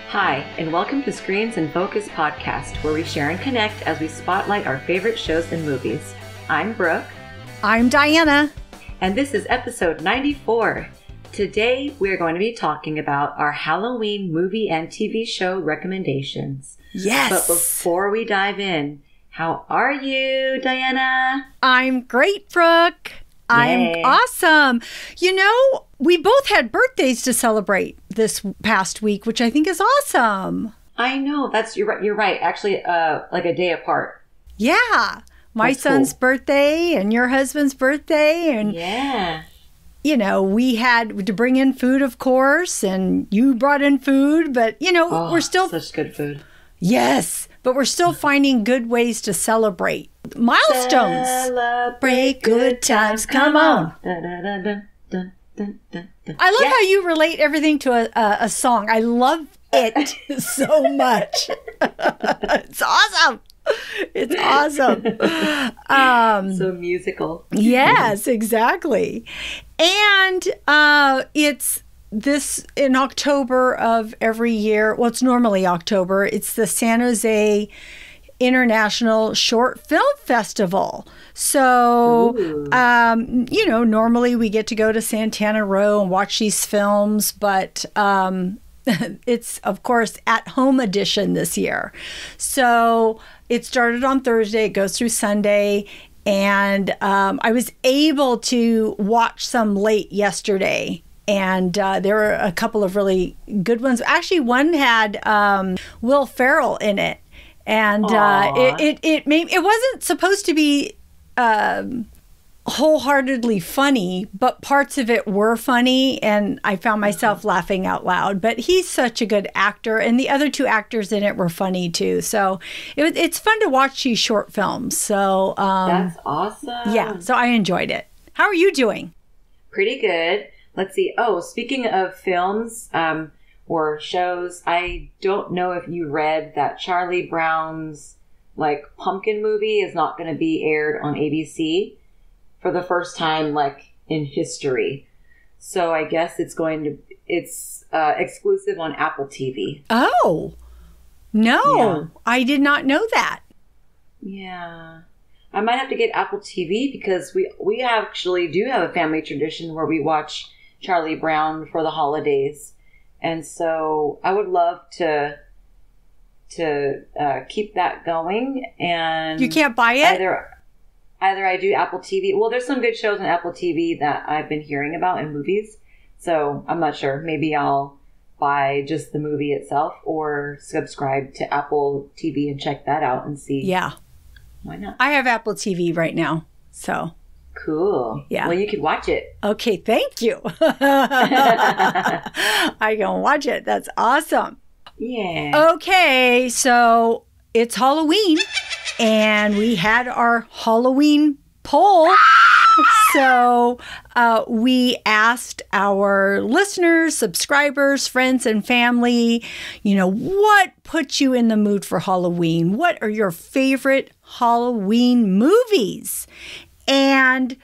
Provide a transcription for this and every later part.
Hi, and welcome to Screens in Focus podcast, where we share and connect as we spotlight our favorite shows and movies. I'm Brooke. I'm Diana. And this is episode 94. Today, we're going to be talking about our Halloween movie and TV show recommendations. Yes. But before we dive in, how are you, Diana? I'm great, Brooke. I'm awesome. You know, we both had birthdays to celebrate this past week, which I think is awesome. I know. You're right. Actually, like a day apart. Yeah. My son's birthday and your husband's birthday. And yeah. You know, we had to bring in food, of course, and you brought in food, but, you know, we're still... such good food. Yes, but we're still finding good ways to celebrate. Milestones. Celebrate good times. Come on. Dun, dun, dun, dun. I love how you relate everything to a song. I love it so much. It's awesome. It's awesome. So musical. Yes, exactly. And it's this in October of every year. Well, it's normally October. It's the San Jose International Short Film Festival. So, you know, normally we get to go to Santana Row and watch these films, but it's, of course, at home edition this year. So it started on Thursday, it goes through Sunday, and I was able to watch some late yesterday. And there were a couple of really good ones. Actually, one had Will Ferrell in it. And it wasn't supposed to be wholeheartedly funny, but parts of it were funny, and I found myself laughing out loud. But he's such a good actor, and the other two actors in it were funny too. So it's fun to watch these short films. So that's awesome. Yeah, so I enjoyed it. How are you doing? Pretty good. Let's see. Oh, speaking of films or shows, I don't know if you read that Charlie Brown's pumpkin movie is not going to be aired on ABC for the first time in history. So I guess it's exclusive on Apple TV. Oh, no. Yeah. I did not know that. Yeah. I might have to get Apple TV because we actually do have a family tradition where we watch Charlie Brown for the holidays. And so I would love to keep that going. And you can't buy it? Either I do Apple TV. Well, there's some good shows on Apple TV that I've been hearing about in movies. So I'm not sure. Maybe I'll buy just the movie itself or subscribe to Apple TV and check that out and see. Yeah. Why not? I have Apple TV right now. So. Cool. Yeah. Well, you could watch it. Okay, thank you. I can watch it. That's awesome. Yeah. Okay, so it's Halloween, and we had our Halloween poll. So we asked our listeners, subscribers, friends, and family, what puts you in the mood for Halloween? What are your favorite Halloween movies? And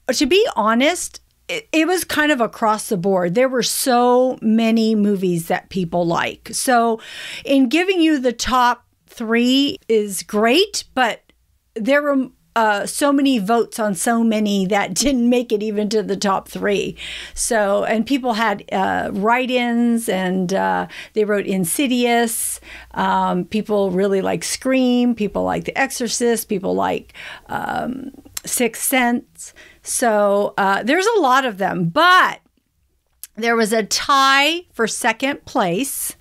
to be honest, it was kind of across the board. There were so many movies that people like. So in giving you the top 3 is great, but there were so many votes on so many that didn't make it even to the top 3. So, and people had write-ins, and they wrote Insidious. People really like Scream. People like The Exorcist. People like Sixth Sense. So there's a lot of them, but there was a tie for second place,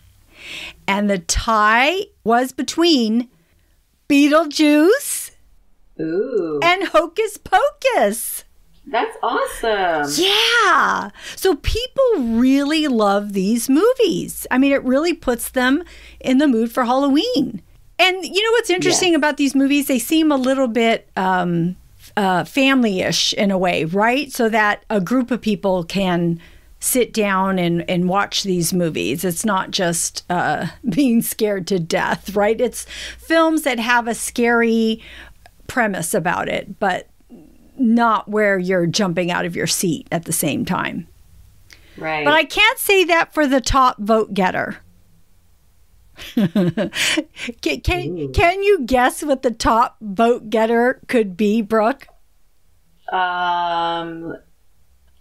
and the tie was between Beetlejuice and Hocus Pocus. That's awesome. Yeah. So people really love these movies. I mean, it really puts them in the mood for Halloween. And you know what's interesting about these movies? They seem a little bit family-ish in a way, right? So that a group of people can sit down and watch these movies. It's not just being scared to death, right? It's films that have a scary premise about it, but not where you're jumping out of your seat at the same time. Right. But I can't say that for the top vote getter. Can you guess what the top vote getter could be, Brooke? I'm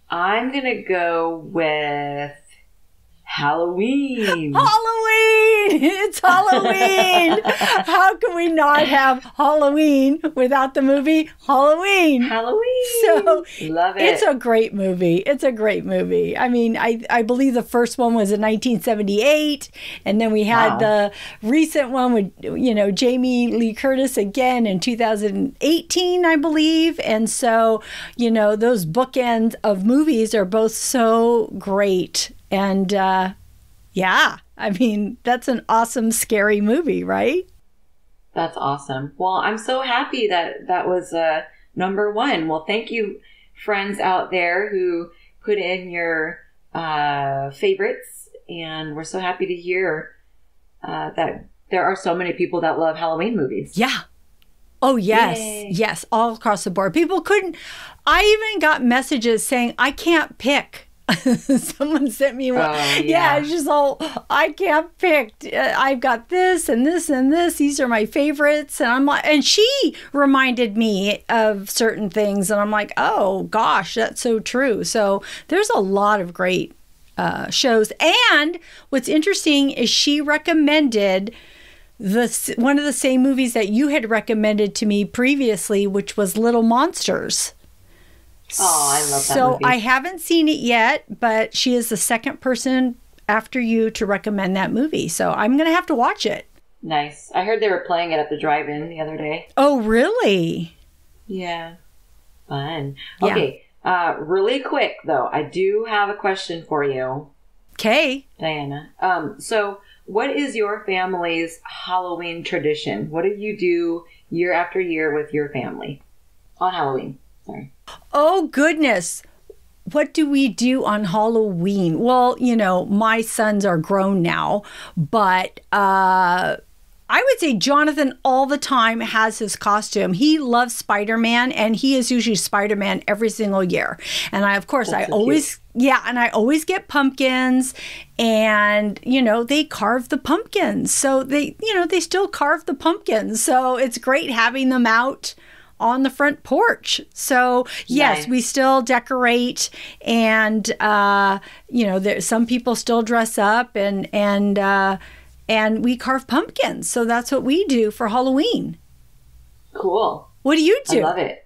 gonna go with Halloween. Halloween! It's Halloween! How can we not have Halloween without the movie Halloween? Halloween! So, love it. It's a great movie. It's a great movie. I mean, I believe the first one was in 1978, and then we had the recent one with, Jamie Lee Curtis again in 2018, I believe. And so, those bookends of movies are both so great. And yeah, I mean, that's an awesome, scary movie, right? That's awesome. Well, I'm so happy that was number one. Well, thank you, friends out there who put in your favorites. And we're so happy to hear that there are so many people that love Halloween movies. Yeah. Oh, yes. Yay. Yes, all across the board. People couldn't. I even got messages saying, I can't pick. Someone sent me one. Yeah, it's just all, I can't pick. I've got this and this and this. These are my favorites. And I'm like, and she reminded me of certain things. And I'm like, oh gosh, that's so true. So there's a lot of great shows. And what's interesting is she recommended one of the same movies that you had recommended to me previously, which was Little Monsters. Oh, I love that so movie. I haven't seen it yet, but she is the second person after you to recommend that movie. So I'm going to have to watch it. Nice. I heard they were playing it at the drive-in the other day. Oh, really? Yeah. Fun. Yeah. Okay. Really quick, though, I do have a question for you. Okay. Diana. So what is your family's Halloween tradition? What do you do year after year with your family on Halloween? Sorry. Oh, goodness. What do we do on Halloween? Well, my sons are grown now, but I would say Jonathan all the time has his costume. He loves Spider-Man, and he is usually Spider-Man every single year. And I always get pumpkins, and, they carve the pumpkins. So they still carve the pumpkins. So it's great having them out on the front porch. So yes, nice. We still decorate, and some people still dress up, and we carve pumpkins. So that's what we do for Halloween. Cool. What do you do? I love it.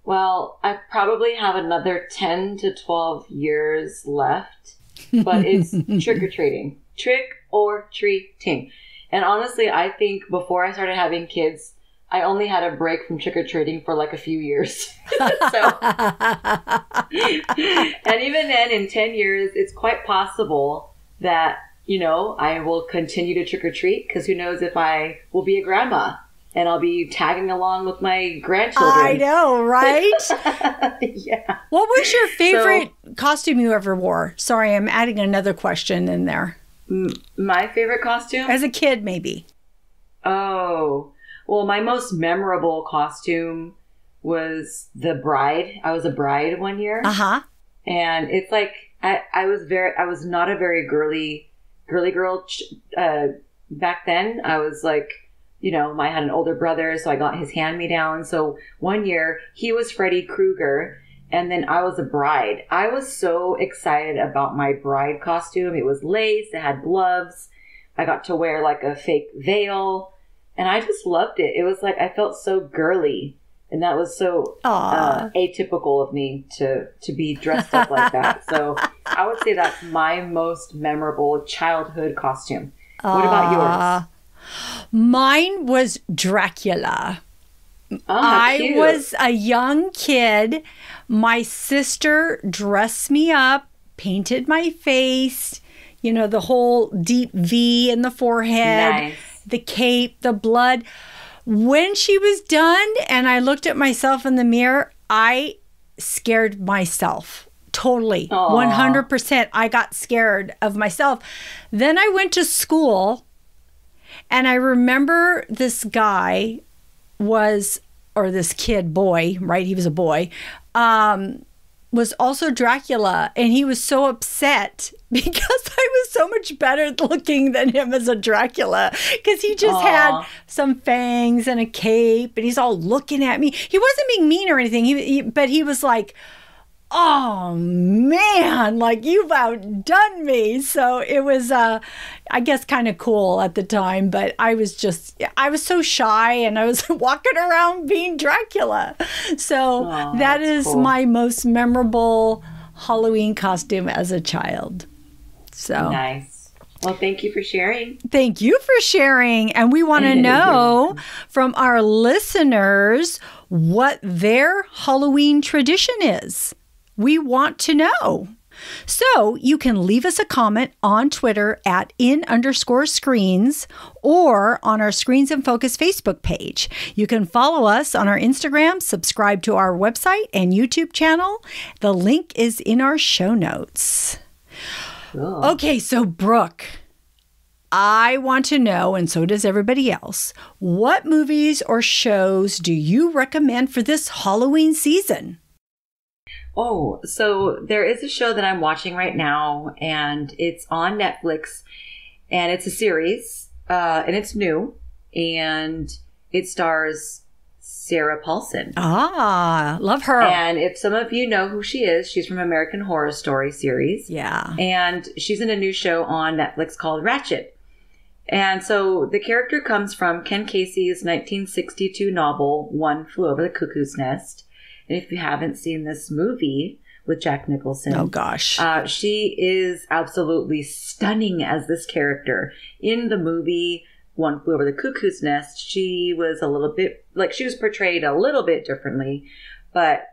Well, I probably have another 10 to 12 years left, but it's trick-or-treating. Trick or treating. And honestly, I think before I started having kids, I only had a break from trick-or-treating for like a few years. And even then, in 10 years, it's quite possible that, I will continue to trick-or-treat, because who knows if I will be a grandma and I'll be tagging along with my grandchildren. I know, right? Yeah. What was your favorite costume you ever wore? Sorry, I'm adding another question in there. My favorite costume? As a kid, maybe. Oh, well, my most memorable costume was the bride. I was a bride one year. Uh-huh. And it's like, I was not a very girly girl back then. I was like, I had an older brother, so I got his hand-me-down. So one year he was Freddy Krueger, and then I was a bride. I was so excited about my bride costume. It was lace, it had gloves. I got to wear like a fake veil, and I just loved it. It was like, I felt so girly. And that was so atypical of me to be dressed up like that. So I would say that's my most memorable childhood costume. What about yours? Mine was Dracula. I was a young kid. My sister dressed me up, painted my face, the whole deep V in the forehead, nice. The cape, the blood. When she was done and I looked at myself in the mirror, I scared myself. Totally. Aww. 100%. I got scared of myself. Then I went to school, and I remember this guy this kid, boy, right? He was a boy, was also Dracula. And he was so upset because I was so much better looking than him as a Dracula, because he just had some fangs and a cape, and he's all looking at me. He wasn't being mean or anything, but he was like, oh man, like, you've outdone me. So it was, I guess, kind of cool at the time, but I was so shy, and I was walking around being Dracula. So that is cool. My most memorable Halloween costume as a child. So nice. Well, thank you for sharing. Thank you for sharing. And we want to know from our listeners what their Halloween tradition is. We want to know. So you can leave us a comment on Twitter at @in_screens or on our Screens in Focus Facebook page. You can follow us on our Instagram, subscribe to our website and YouTube channel. The link is in our show notes. Cool. Okay, so Brooke, I want to know, and so does everybody else, what movies or shows do you recommend for this Halloween season? Oh, so there is a show that I'm watching right now, and it's on Netflix, and it's a series, and it's new, and it stars Sarah Paulson. Ah, love her. And if some of you know who she is, she's from American Horror Story series. Yeah. And she's in a new show on Netflix called Ratched. And so the character comes from Ken Casey's 1962 novel, One Flew Over the Cuckoo's Nest. And if you haven't seen this movie with Jack Nicholson, oh gosh, she is absolutely stunning as this character. In the movie One Flew Over the Cuckoo's Nest, she was a little bit, like, she was portrayed a little bit differently, but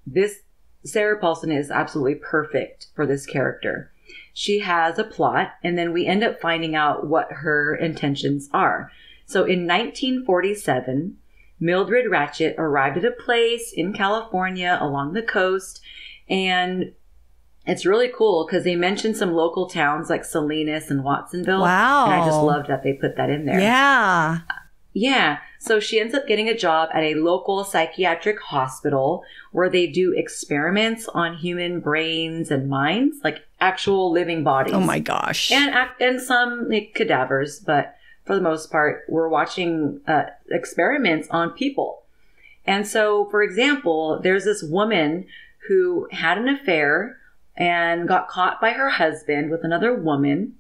this Sarah Paulson is absolutely perfect for this character. She has a plot, and then we end up finding out what her intentions are. So in 1947, Mildred Ratched arrived at a place in California along the coast, and it's really cool because they mentioned some local towns like Salinas and Watsonville. Wow. And I just loved that they put that in there. Yeah. Yeah. So she ends up getting a job at a local psychiatric hospital where they do experiments on human brains and minds, like actual living bodies. Oh my gosh. And some cadavers, but for the most part, we're watching experiments on people. And so, for example, there's this woman who had an affair and got caught by her husband with another woman.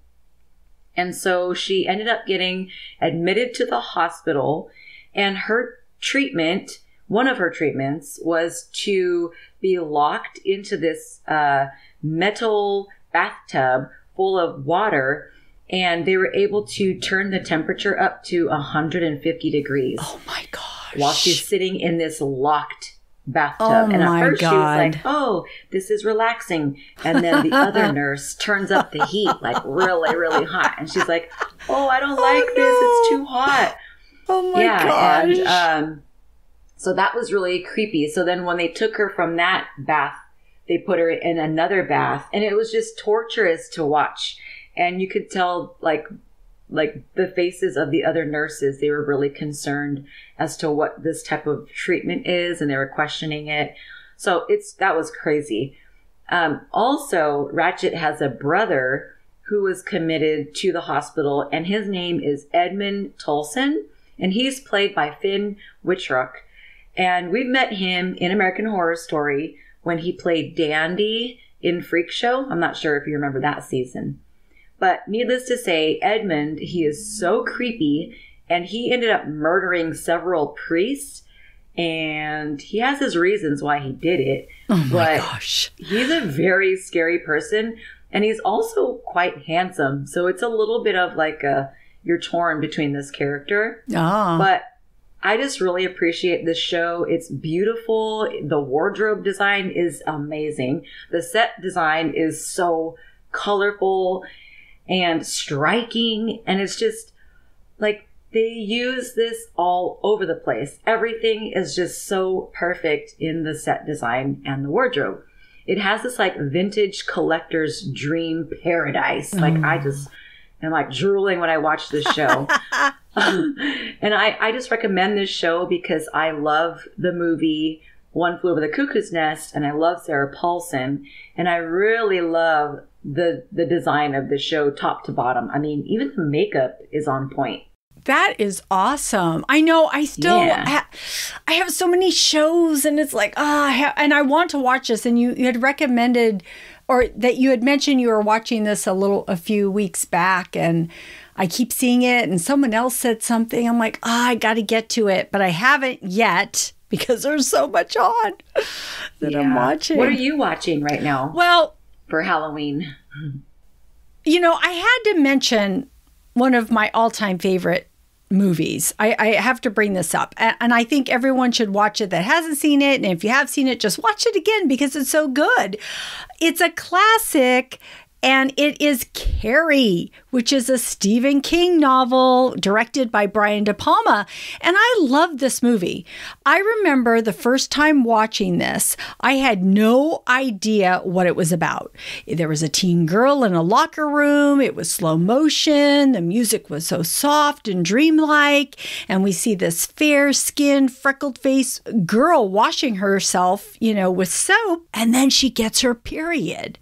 And so she ended up getting admitted to the hospital, and her treatment, one of her treatments, was to be locked into this metal bathtub full of water. And they were able to turn the temperature up to 150 degrees. Oh my gosh. While she's sitting in this locked bathtub. Oh and at my first God. she was like, oh, this is relaxing. And then the other nurse turns up the heat like really, really hot. And she's like, oh, I don't like this. It's too hot. Oh my gosh. And so that was really creepy. So then when they took her from that bath, they put her in another bath. And it was just torturous to watch. And you could tell, like the faces of the other nurses, they were really concerned as to what this type of treatment is, and they were questioning it. So that was crazy. Also, Ratched has a brother who was committed to the hospital, and his name is Edmund Tolson, and he's played by Finn Wittrock. And we've met him in American Horror Story when he played Dandy in Freak Show. I'm not sure if you remember that season. But needless to say, Edmund, he is so creepy, and he ended up murdering several priests, and he has his reasons why he did it. Oh my gosh. He's a very scary person, and he's also quite handsome. So it's a little bit of like you're torn between this character. But I just really appreciate this show. It's beautiful. The wardrobe design is amazing. The set design is so colorful and striking, and it's just like they use this all over the place. Everything is just so perfect in the set design and the wardrobe. It has this like vintage collector's dream paradise. Like I just am like drooling when I watch this show. And I just recommend this show because I love the movie One Flew Over the Cuckoo's Nest, and I love Sarah Paulson, and I really love the design of the show top to bottom. I mean, even the makeup is on point. That is awesome. I know. I still I have so many shows, and it's like, and I want to watch this. And you had recommended, or that you had mentioned you were watching this a few weeks back, and I keep seeing it, and someone else said something. I'm like, I got to get to it, but I haven't yet because there's so much on that I'm watching. What are you watching right now? Well, for Halloween, I had to mention one of my all-time favorite movies. I have to bring this up. And I think everyone should watch it that hasn't seen it. And if you have seen it, just watch it again because it's so good. It's a classic. And it is Carrie, which is a Stephen King novel directed by Brian De Palma. And I love this movie. I remember the first time watching this, I had no idea what it was about. There was a teen girl in a locker room. It was slow motion. The music was so soft and dreamlike. And we see this fair-skinned, freckled-faced girl washing herself, with soap. And then she gets her period.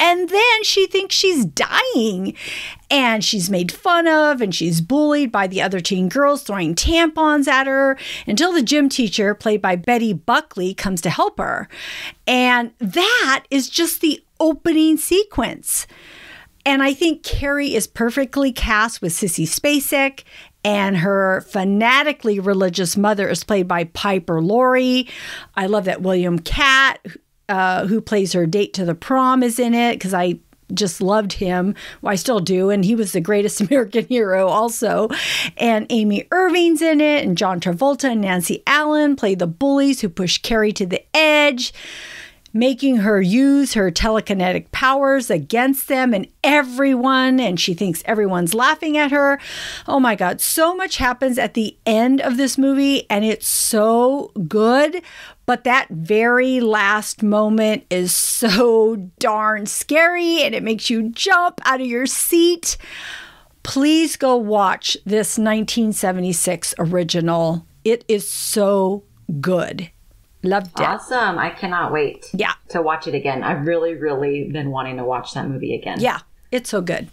And then she thinks she's dying, and she's made fun of, and she's bullied by the other teen girls throwing tampons at her until the gym teacher, played by Betty Buckley, comes to help her. And that is just the opening sequence. And I think Carrie is perfectly cast with Sissy Spacek, and her fanatically religious mother is played by Piper Laurie. I love that William Catt, who plays her date to the prom, is in it because I just loved him. Well, I still do. And he was the greatest American hero also. And Amy Irving's in it. And John Travolta and Nancy Allen play the bullies who push Carrie to the edge, making her use her telekinetic powers against them and everyone. And she thinks everyone's laughing at her. Oh my God. So much happens at the end of this movie, and it's so good. But that very last moment is so darn scary, and it makes you jump out of your seat. Please go watch this 1976 original. It is so good. Loved it. Awesome. I cannot wait to watch it again. I've really, really been wanting to watch that movie again. Yeah, it's so good.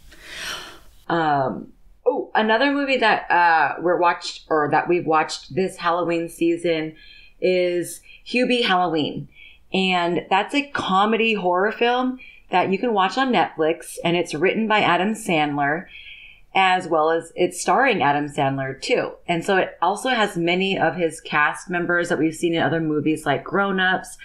Another movie that we've watched this Halloween season is Hubie Halloween. And that's a comedy horror film that you can watch on Netflix. And it's written by Adam Sandler, as well as it's starring Adam Sandler too. And so it also has many of his cast members that we've seen in other movies like Grown Ups.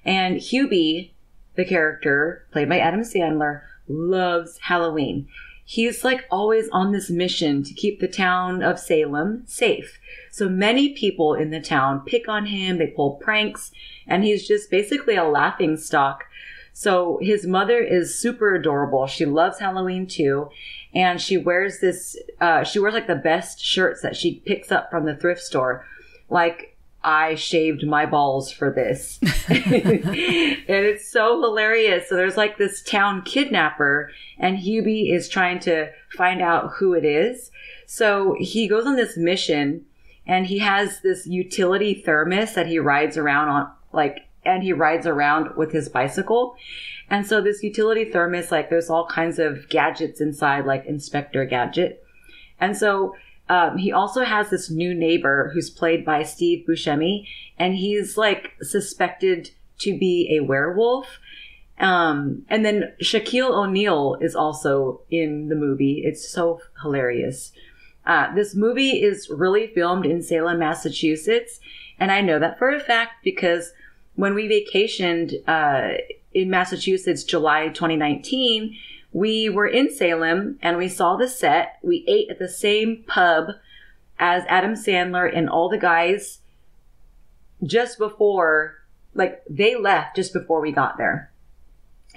And Hubie, the character played by Adam Sandler, loves Halloween. He's like always on this mission to keep the town of Salem safe. So many people in the town pick on him, they pull pranks, and he's just basically a laughing stock. So his mother is super adorable. She loves Halloween too. And she wears like the best shirts that she picks up from the thrift store. Like, I shaved my balls for this. And it's so hilarious. So there's like this town kidnapper, and Hubie is trying to find out who it is. So he goes on this mission, and he has this utility thermos that he rides around on, and he rides around with his bicycle. And so this utility thermos, there's all kinds of gadgets inside, like Inspector Gadget. And so he also has this new neighbor who's played by Steve Buscemi, and he's suspected to be a werewolf. And then Shaquille O'Neal is also in the movie. It's so hilarious. This movie is really filmed in Salem, Massachusetts. And I know that for a fact because when we vacationed in Massachusetts, July 2019, we were in Salem and we saw the set. We ate at the same pub as Adam Sandler and all the guys just before, they left just before we got there.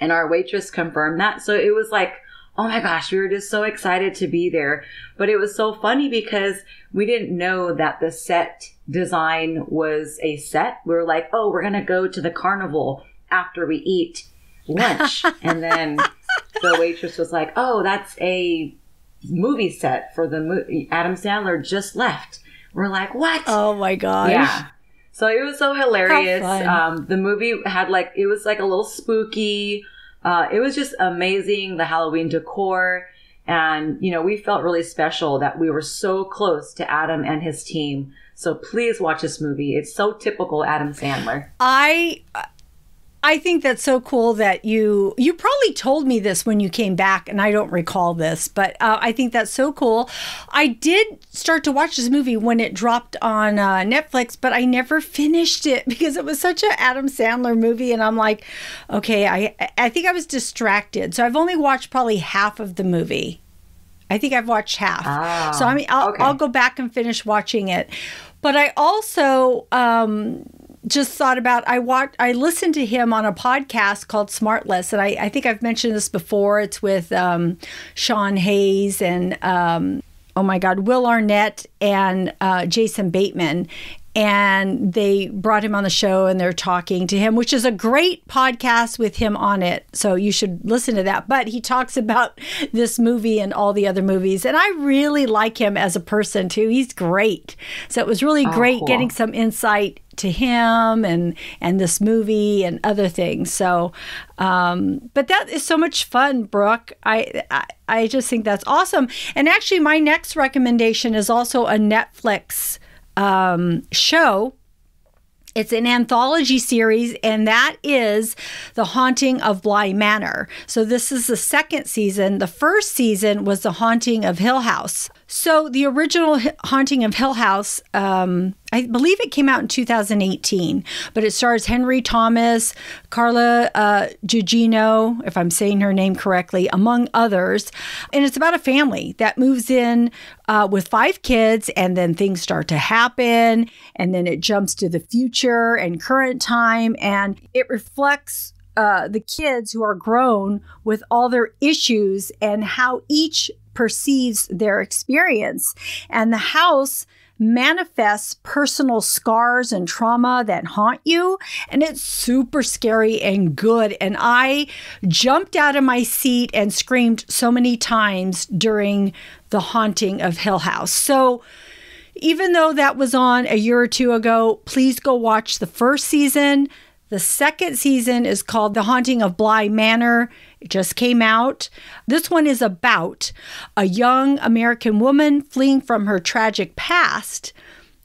And our waitress confirmed that. So it was oh my gosh, we were just so excited to be there. But it was so funny because we didn't know that the set design was a set. We were like, oh, we're going to go to the carnival after we eat lunch. And then the waitress was like, oh, that's a movie set for the movie. Adam Sandler just left. We're like, what? Oh my gosh. Yeah. So it was so hilarious. The movie had it was a little spooky. It was just amazing, the Halloween decor. And, we felt really special that we were so close to Adam and his team. So please watch this movie. It's so typical Adam Sandler. I think that's so cool that you probably told me this when you came back, and I don't recall this, but I think that's so cool. I did start to watch this movie when it dropped on Netflix, but I never finished it because it was such an Adam Sandler movie, and I'm like, okay, I think I was distracted. So I've only watched probably half of the movie. I think I've watched half. So I'll go back and finish watching it. But I also just thought about, I listened to him on a podcast called Smartless, and I think I've mentioned this before. It's with Sean Hayes and oh my God, Will Arnett and Jason Bateman. And they brought him on the show and they're talking to him, which is a great podcast with him on it. So you should listen to that. But he talks about this movie and all the other movies. And I really like him as a person too. He's great. So it was really great getting some insight to him and this movie and other things. So, but that is so much fun, Brooke. I just think that's awesome. And actually my next recommendation is also a Netflix show. It's an anthology series, and that is The Haunting of Bly Manor. So this is the second season. The first season was The Haunting of Hill House. So the original Haunting of Hill House, I believe it came out in 2018, but it stars Henry Thomas, Carla Gugino, if I'm saying her name correctly, among others. And it's about a family that moves in with 5 kids, and then things start to happen, and then it jumps to the future and current time, and it reflects the kids who are grown with all their issues and how each perceives their experience. And the house manifests personal scars and trauma that haunt you. And it's super scary and good. And I jumped out of my seat and screamed so many times during The Haunting of Hill House. So even though that was on a year or two ago, please go watch the first season. The second season is called The Haunting of Bly Manor. It just came out. This one is about a young American woman fleeing from her tragic past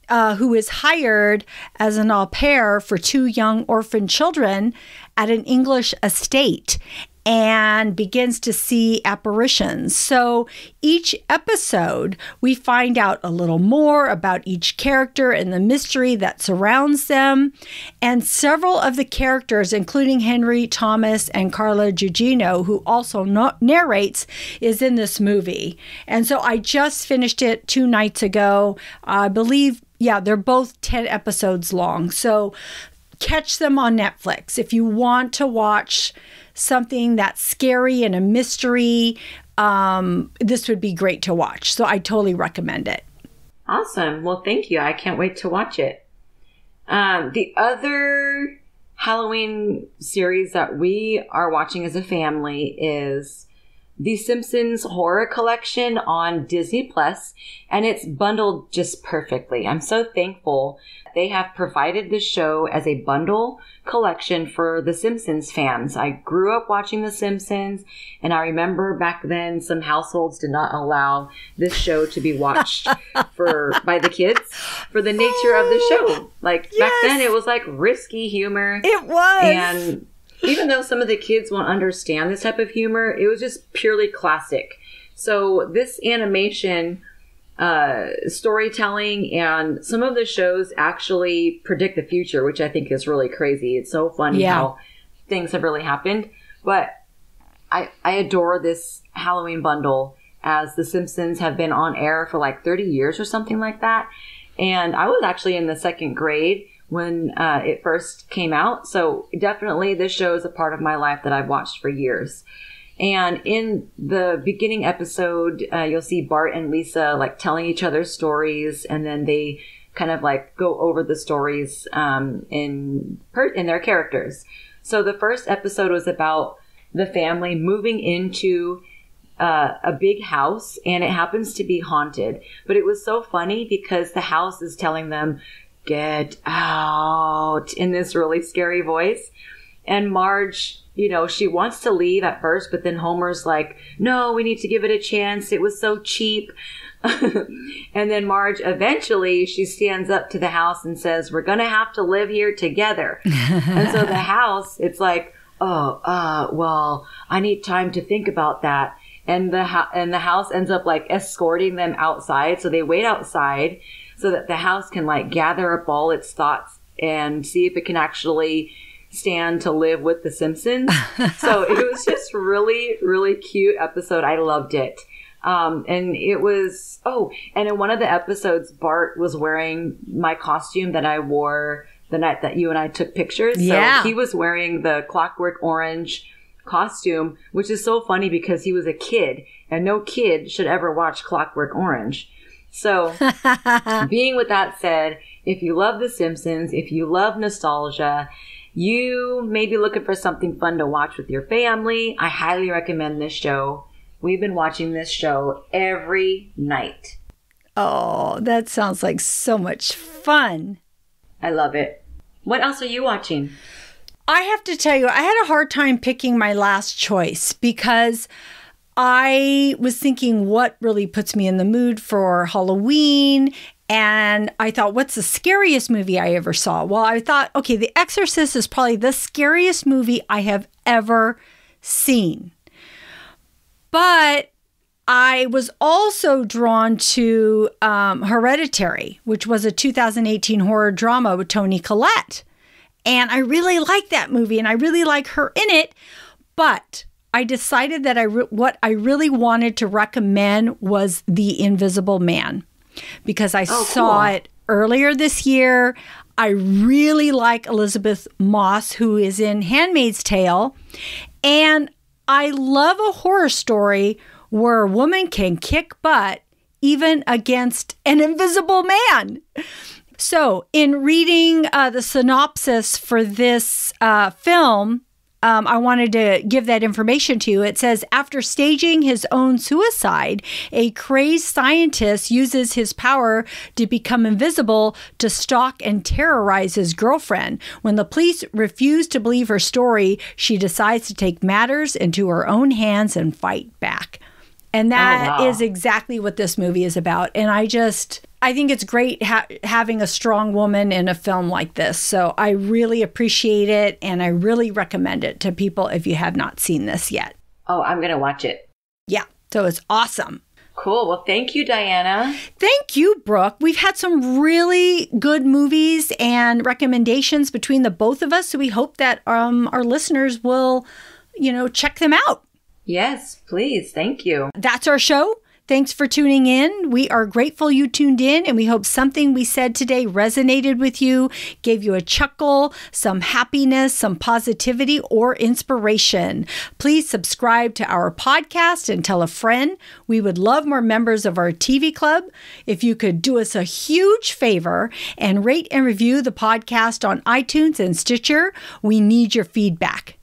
who is hired as an au pair for 2 young orphan children at an English estate and begins to see apparitions. So each episode, we find out a little more about each character and the mystery that surrounds them. And several of the characters, including Henry Thomas and Carla Gugino, who also narrates, is in this movie. And so I just finished it 2 nights ago. I believe, they're both 10 episodes long. So catch them on Netflix. If you want to watch something that's scary and a mystery, this would be great to watch. So I totally recommend it. Awesome. Well, thank you. I can't wait to watch it. The other Halloween series that we are watching as a family is The Simpsons Horror Collection on Disney Plus, and it's bundled just perfectly. I'm so thankful they have provided the show as a bundle collection for The Simpsons fans. I grew up watching The Simpsons, and I remember back then some households did not allow this show to be watched by the kids for the nature of the show. Back then it was like risky humor. It was. And even though some of the kids won't understand this type of humor, it was just purely classic. So this animation, storytelling, and some of the shows actually predict the future, which I think is really crazy. It's so funny how things have really happened. But I adore this Halloween bundle, as The Simpsons have been on air for like 30 years or something like that. And I was actually in the 2nd grade when it first came out. So definitely this show is a part of my life that I've watched for years. And in the beginning episode, you'll see Bart and Lisa telling each other stories, and then they kind of go over the stories in their characters. So the first episode was about the family moving into a big house, and it happens to be haunted. But it was so funny because the house is telling them, "Get out," in this really scary voice. And Marge she wants to leave at first, but then Homer's like, no, we need to give it a chance. It was so cheap. And then Marge, eventually, she stands up to the house and says, we're going to have to live here together. And so the house, it's like, well, I need time to think about that. And the house ends up like escorting them outside. So they wait outside so that the house can like gather up all its thoughts and see if it can actually stand to live with the Simpsons. So it was just really, really cute episode. I loved it. And it was, and in one of the episodes, Bart was wearing my costume that I wore the night that you and I took pictures. Yeah. So he was wearing the Clockwork Orange costume, which is so funny because he was a kid and no kid should ever watch Clockwork Orange. So being with that said, if you love The Simpsons, if you love nostalgia, you may be looking for something fun to watch with your family, I highly recommend this show. We've been watching this show every night. Oh, that sounds like so much fun. I love it. What else are you watching? I have to tell you, I had a hard time picking my last choice because I was thinking what really puts me in the mood for Halloween. And I thought, what's the scariest movie I ever saw? Well, I thought, okay, The Exorcist is probably the scariest movie I have ever seen. But I was also drawn to Hereditary, which was a 2018 horror drama with Toni Collette. And I really like that movie and I really like her in it. But I decided that what I really wanted to recommend was The Invisible Man because I saw it earlier this year. I really like Elizabeth Moss, who is in Handmaid's Tale. And I love a horror story where a woman can kick butt even against an invisible man. So in reading the synopsis for this film, I wanted to give that information to you. It says, after staging his own suicide, a crazed scientist uses his power to become invisible to stalk and terrorize his girlfriend. When the police refuse to believe her story, she decides to take matters into her own hands and fight back. And that is exactly what this movie is about. And I think it's great having a strong woman in a film like this. So I really appreciate it. And I really recommend it to people if you have not seen this yet. Oh, I'm going to watch it. Yeah. So it's awesome. Cool. Well, thank you, Diana. Thank you, Brooke. We've had some really good movies and recommendations between the both of us. So we hope that our listeners will, check them out. Yes, please. Thank you. That's our show. Thanks for tuning in. We are grateful you tuned in, and we hope something we said today resonated with you, gave you a chuckle, some happiness, some positivity, or inspiration. Please subscribe to our podcast and tell a friend. We would love more members of our TV club. If you could do us a huge favor and rate and review the podcast on iTunes and Stitcher, we need your feedback.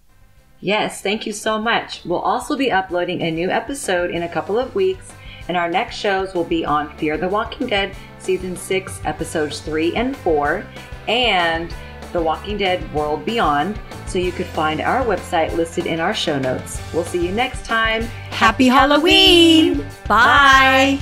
Yes, thank you so much. We'll also be uploading a new episode in a couple of weeks, and our next shows will be on Fear the Walking Dead Season 6, Episodes 3 and 4, and The Walking Dead World Beyond, so you could find our website listed in our show notes. We'll see you next time. Happy Halloween! Bye!